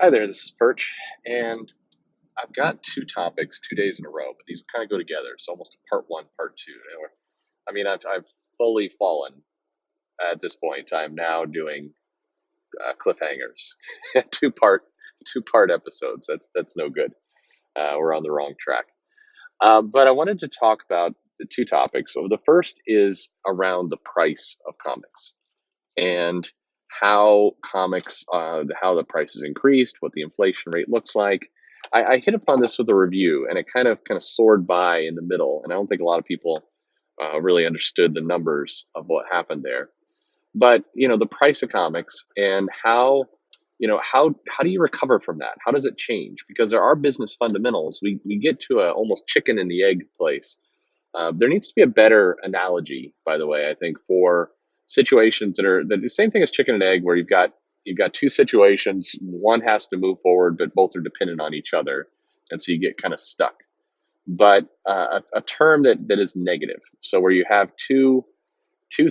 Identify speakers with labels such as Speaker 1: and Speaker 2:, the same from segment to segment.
Speaker 1: Hi there, this is Perch, and I've got two topics 2 days in a row, but these kind of go together. It's almost a part one, part two. I mean, I've fully fallen at this point. I'm now doing cliffhangers, two part episodes. That's no good. We're on the wrong track. But I wanted to talk about the two topics. So the first is around the price of comics and how the price has increased, what the inflation rate looks like. I hit upon this with a review, and it kind of soared by in the middle, and I don't think a lot of people really understood the numbers of what happened there. But the price of comics and how do you recover from that? How does it change? Because there are business fundamentals. We get to a almost chicken and the egg place. There needs to be a better analogy, by the way, I think, for situations that are the same thing as chicken and egg, where you've got two situations. One has to move forward, but both are dependent on each other, and so you get kind of stuck. But a term that is negative, so where you have two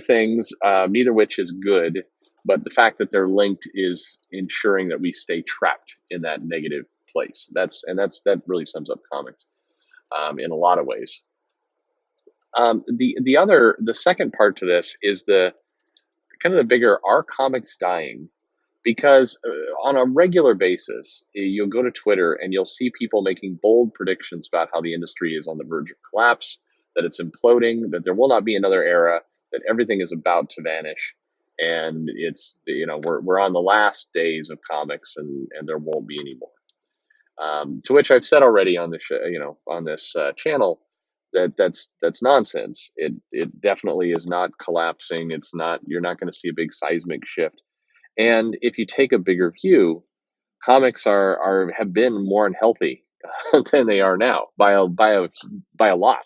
Speaker 1: things, neither which is good, but the fact that they're linked is ensuring that we stay trapped in that negative place. That really sums up comics in a lot of ways. The second part to this is the kind of the bigger, are comics dying? Because on a regular basis, you'll go to Twitter and you'll see people making bold predictions about how the industry is on the verge of collapse, that it's imploding, that there will not be another era, that everything is about to vanish, and we're on the last days of comics, and there won't be any more. To which I've said already on this on this channel, that's nonsense. It definitely is not collapsing. It's not. You're not going to see a big seismic shift. And if you take a bigger view, comics are have been more unhealthy than they are now by a lot.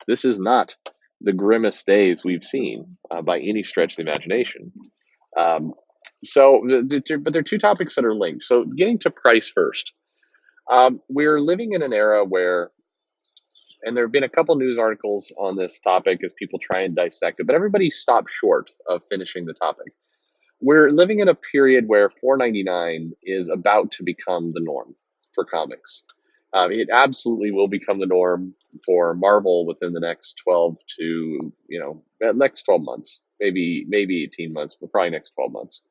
Speaker 1: This is not the grimmest days we've seen by any stretch of the imagination. Um, but there are two topics that are linked. So getting to price first, we're living in an era where, and there have been a couple news articles on this topic as people try and dissect it, but everybody stopped short of finishing the topic. We're living in a period where 4.99 is about to become the norm for comics. It absolutely will become the norm for Marvel within the next 12 to next 12 months, maybe 18 months, but probably next 12 months.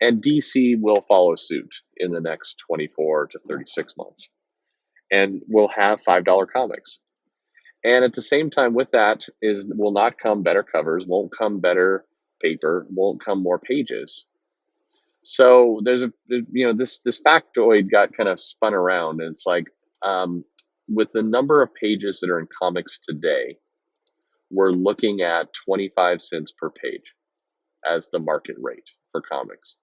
Speaker 1: And DC will follow suit in the next 24 to 36 months, and we'll have $5 comics. And at the same time, with that is will not come better covers, won't come better paper, won't come more pages. So there's this factoid got kind of spun around, and it's like, with the number of pages that are in comics today, we're looking at 25 cents per page as the market rate for comics.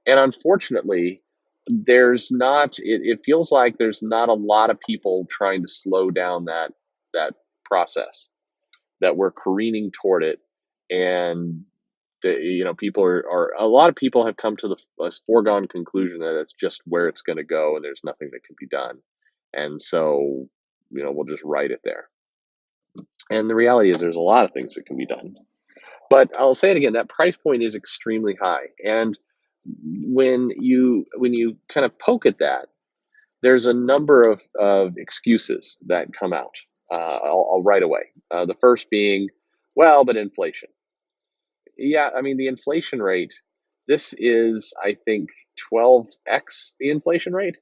Speaker 1: And unfortunately, it feels like there's not a lot of people trying to slow down that process, that we're careening toward it. And people are a lot of people have come to the foregone conclusion that it's just where it's going to go, and there's nothing that can be done, and so we'll just write it there. And the reality is there's a lot of things that can be done, but I'll say it again, that price point is extremely high. And when you kind of poke at that, there's a number of excuses that come out. I'll right away. The first being, well, but inflation. Yeah, I mean, the inflation rate, this is, I think, 12x the inflation rate.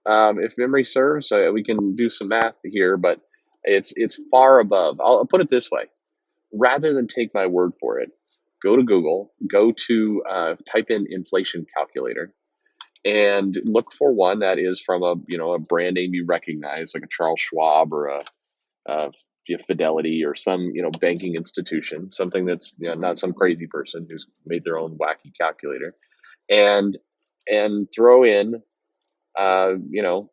Speaker 1: If memory serves, we can do some math here, but it's far above. I'll put it this way: rather than take my word for it, go to Google, type in inflation calculator, and look for one that is from a brand name you recognize, like a Charles Schwab or a Fidelity or some banking institution, something that's not some crazy person who's made their own wacky calculator, and throw in uh, you know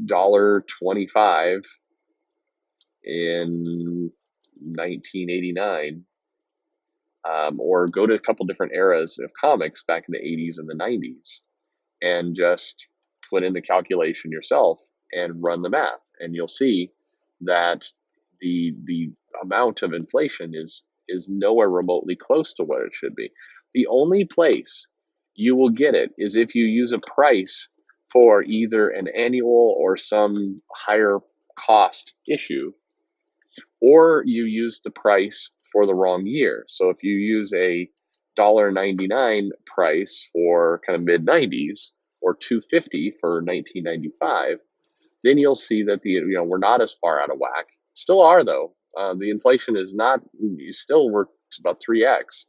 Speaker 1: $1.25 in 1989, or go to a couple different eras of comics back in the 80s and the 90s, and just put in the calculation yourself and run the math, and you'll see that the amount of inflation is nowhere remotely close to what it should be. The only place you will get it is if you use a price for either an annual or some higher cost issue, or you use the price for the wrong year. So if you use a $1.99 price for kind of mid 90s or 250 for 1995, then you'll see that we're not as far out of whack. Still are though. The inflation is not. You still we're about 3x,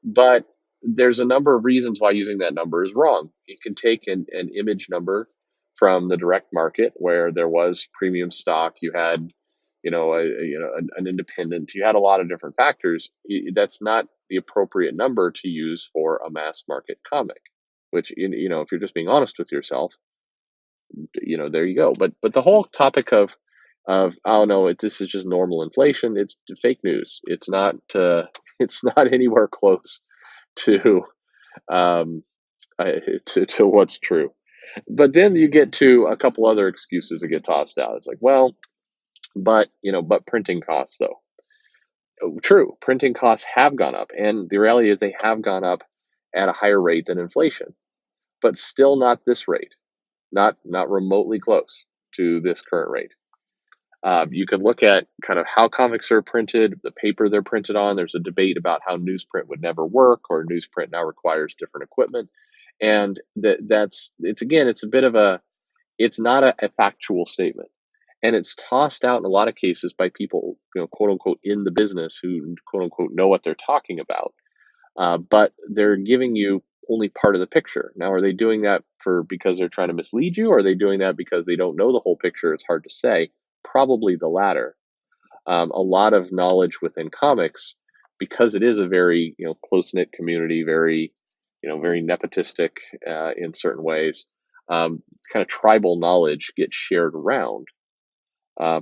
Speaker 1: but there's a number of reasons why using that number is wrong. You can take an image number from the direct market where there was premium stock. You had, an independent. You had a lot of different factors. That's not the appropriate number to use for a mass market comic. Which, if you're just being honest with yourself, there you go. But the whole topic of oh no, this is just normal inflation. It's fake news. It's not. It's not anywhere close to um, to what's true. But then you get to a couple other excuses that get tossed out. It's like, well, but printing costs though. True, printing costs have gone up, and the reality is they have gone up at a higher rate than inflation, but still not this rate, not remotely close to this current rate. You can look at kind of how comics are printed, the paper they're printed on. There's a debate about how newsprint would never work, or newsprint now requires different equipment, and it's a bit of it's not a factual statement, and it's tossed out in a lot of cases by people, quote unquote, in the business who quote unquote know what they're talking about, but they're giving you only part of the picture. Now, are they doing that because they're trying to mislead you, or are they doing that because they don't know the whole picture? It's hard to say. Probably the latter. A lot of knowledge within comics, because it is a very close knit community, very very nepotistic in certain ways. Kind of tribal knowledge gets shared around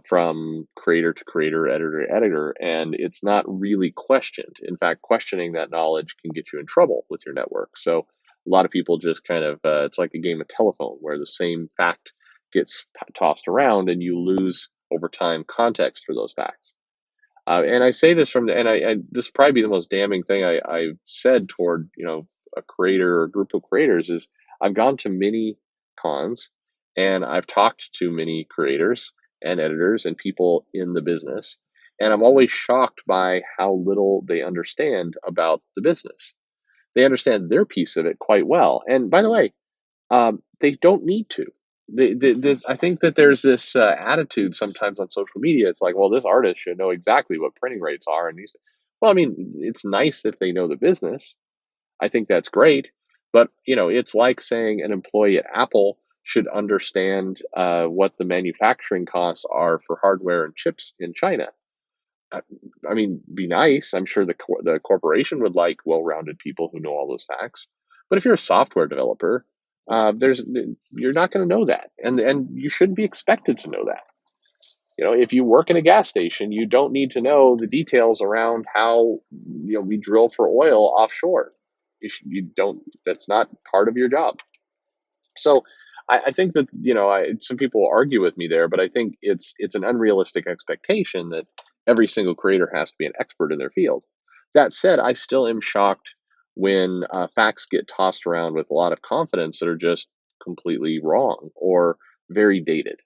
Speaker 1: from creator to creator, editor to editor, and it's not really questioned. In fact, questioning that knowledge can get you in trouble with your network. So a lot of people just kind of it's like a game of telephone where the same fact gets tossed around, and you lose over time context for those facts. And I say this this will probably be the most damning thing I've said toward a creator or a group of creators is I've gone to many cons, and I've talked to many creators and editors and people in the business, and I'm always shocked by how little they understand about the business. They understand their piece of it quite well, and by the way, they don't need to. I think that there's this attitude sometimes on social media. It's like, well, this artist should know exactly what printing rates are, and well, I mean, it's nice if they know the business. I think that's great, but it's like saying an employee at Apple should understand what the manufacturing costs are for hardware and chips in China. I, I mean, be nice. I'm sure the corporation would like well-rounded people who know all those facts. But if you're a software developer, there's you're not going to know that, and you shouldn't be expected to know that. If you work in a gas station, you don't need to know the details around how we drill for oil offshore. You don't. That's not part of your job. So I think that some people argue with me there, but I think it's an unrealistic expectation that every single creator has to be an expert in their field. That said, I still am shocked when facts get tossed around with a lot of confidence that are just completely wrong or very dated.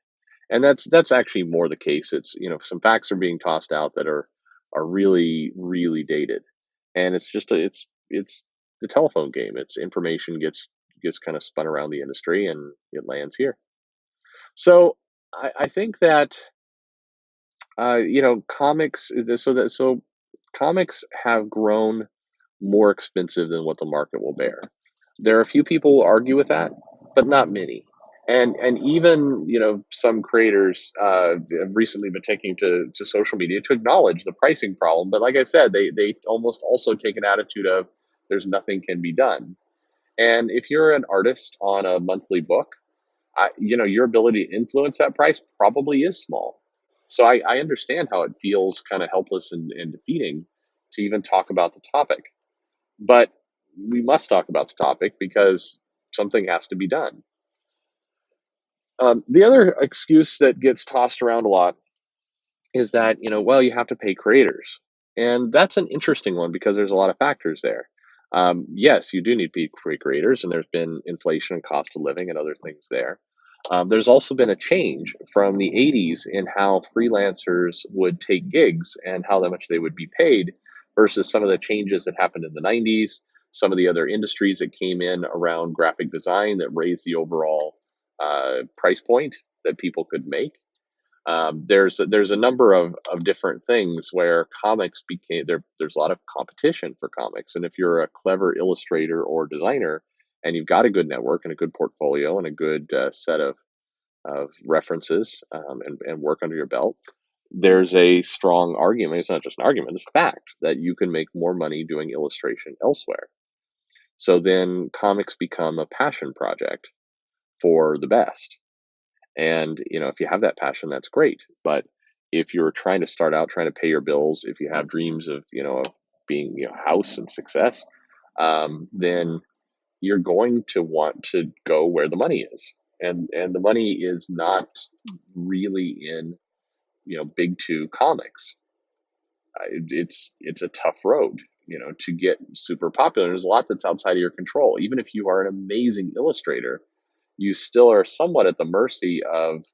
Speaker 1: And that's actually more the case. It's some facts are being tossed out that are really really dated, and it's the telephone game. It's information gets kind of spun around the industry and it lands here. So I think that comics so comics have grown more expensive than what the market will bear. There are a few people who argue with that, but not many. And even some creators have recently been taking to social media to acknowledge the pricing problem. But like I said, they almost also take an attitude of there's nothing can be done. And if you're an artist on a monthly book, your ability to influence that price probably is small. So I understand how it feels kind of helpless and defeating to even talk about the topic. But we must talk about the topic because something has to be done. The other excuse that gets tossed around a lot is that, well, you have to pay creators. And that's an interesting one because there's a lot of factors there. Yes, you do need paid creators, and there's been inflation and cost of living and other things there. There's also been a change from the 80s in how freelancers would take gigs and how much they would be paid versus some of the changes that happened in the 90s, some of the other industries that came in around graphic design that raised the overall price point that people could make. There's a number of different things where comics became there. There's a lot of competition for comics, and if you're a clever illustrator or designer, and you've got a good network and a good portfolio and a good set of references and work under your belt, there's a strong argument. It's not just an argument; it's a fact that you can make more money doing illustration elsewhere. So then comics become a passion project for the best. And, if you have that passion, that's great. But if you're trying to start out trying to pay your bills, if you have dreams of, of being, house and success, then you're going to want to go where the money is. And the money is not really in, big two comics. It's a tough road, to get super popular. There's a lot that's outside of your control. Even if you are an amazing illustrator, you still are somewhat at the mercy of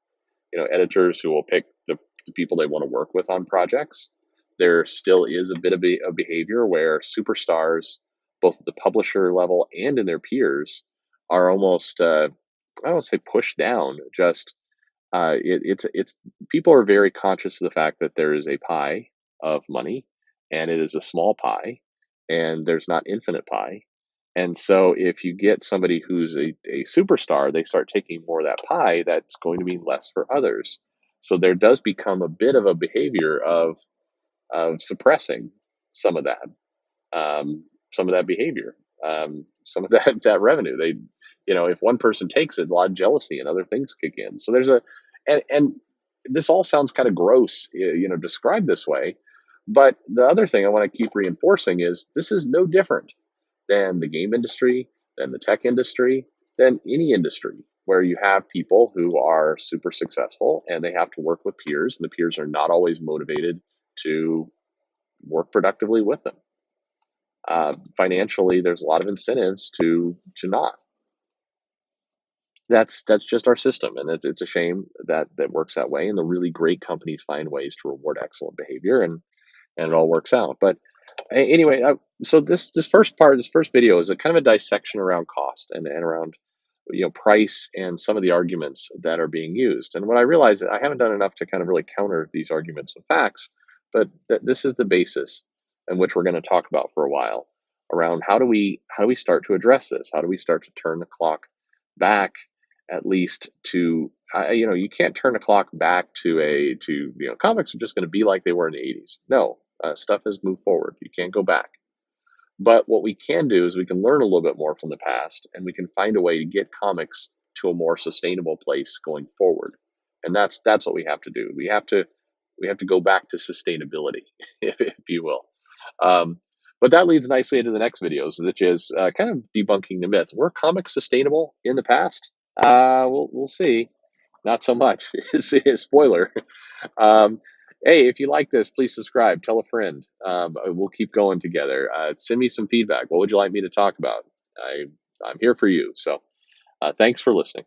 Speaker 1: editors who will pick the people they want to work with on projects. There still is a bit of a behavior where superstars, both at the publisher level and in their peers, are almost I don't say pushed down. Just it's people are very conscious of the fact that there is a pie of money, and it is a small pie, and there's not infinite pie. And so, if you get somebody who's a superstar, they start taking more of that pie. That's going to mean less for others. So there does become a bit of a behavior of suppressing some of that some of that behavior, some of that revenue. If one person takes it, a lot of jealousy and other things kick in. So there's and this all sounds kind of gross, described this way. But the other thing I want to keep reinforcing is this is no different than the game industry, than the tech industry, than any industry where you have people who are super successful and they have to work with peers, and the peers are not always motivated to work productively with them. Financially, there's a lot of incentives to not. That's just our system, and it's a shame that works that way. And the really great companies find ways to reward excellent behavior, and it all works out. But anyway, so this first part, this first video, is a kind of a dissection around cost and around price and some of the arguments that are being used. And what I realize is I haven't done enough to kind of really counter these arguments with facts, but this is the basis in which we're going to talk about for a while around how do we start to address this? How do we start to turn the clock back, at least to you can't turn the clock back to comics are just going to be like they were in the 80s. No, stuff has moved forward. You can't go back. But what we can do is we can learn a little bit more from the past, and we can find a way to get comics to a more sustainable place going forward. And that's what we have to do. We have to go back to sustainability, if you will. Um, but that leads nicely into the next videos, which is kind of debunking the myth. Were comics sustainable in the past? We'll see. Not so much. Spoiler. Um, hey, if you like this, please subscribe. Tell a friend. We'll keep going together. Send me some feedback. What would you like me to talk about? I'm here for you. So thanks for listening.